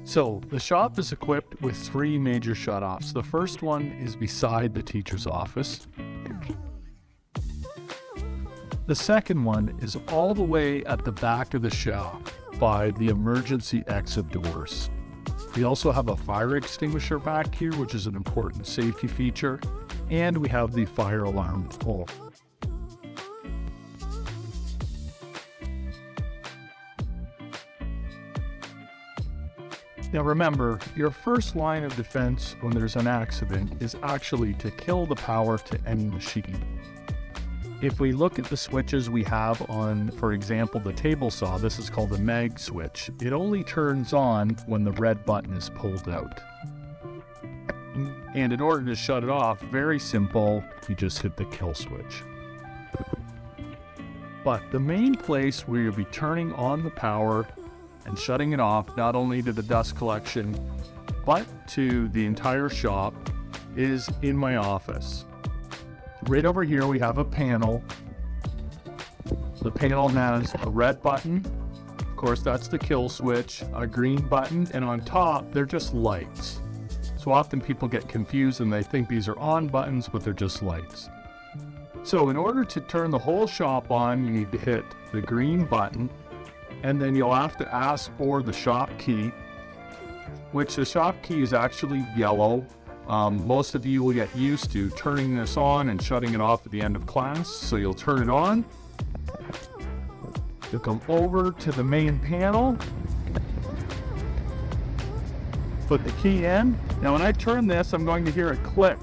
So the shop is equipped with three major shutoffs. The first one is beside the teacher's office. The second one is all the way at the back of the shop by the emergency exit doors. We also have a fire extinguisher back here, which is an important safety feature, and we have the fire alarm pole. Now remember, your first line of defense when there's an accident is actually to kill the power to any machine. If we look at the switches we have on, for example, the table saw, this is called a mag switch. It only turns on when the red button is pulled out. And in order to shut it off, very simple, you just hit the kill switch. But the main place where you'll be turning on the power and shutting it off, not only to the dust collection, but to the entire shop, is in my office. Right over here we have a panel. The panel has a red button, of course that's the kill switch, a green button, and on top they're just lights. So often people get confused and they think these are on buttons, but they're just lights. So in order to turn the whole shop on, you need to hit the green button, and then you'll have to ask for the shop key, which the shop key is actually yellow. Most of you will get used to turning this on and shutting it off at the end of class. So you'll turn it on, you'll come over to the main panel, put the key in. Now when I turn this, I'm going to hear it click.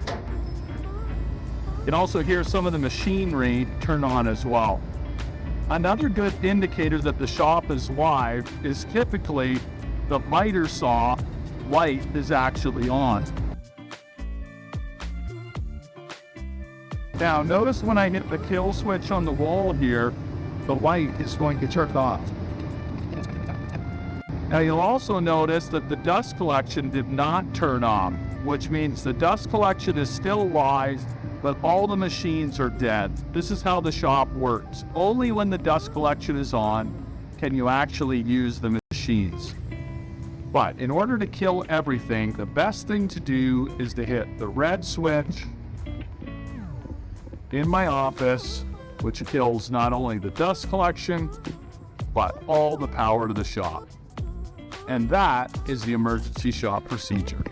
You can also hear some of the machinery turn on as well. Another good indicator that the shop is live is typically the miter saw light is actually on. Now notice when I hit the kill switch on the wall here, the light is going to turn off. Now you'll also notice that the dust collection did not turn on, which means the dust collection is still live, but all the machines are dead. This is how the shop works. Only when the dust collection is on can you actually use the machines. But in order to kill everything, the best thing to do is to hit the red switch in my office, which kills not only the dust collection, but all the power to the shop. And that is the emergency shop procedure.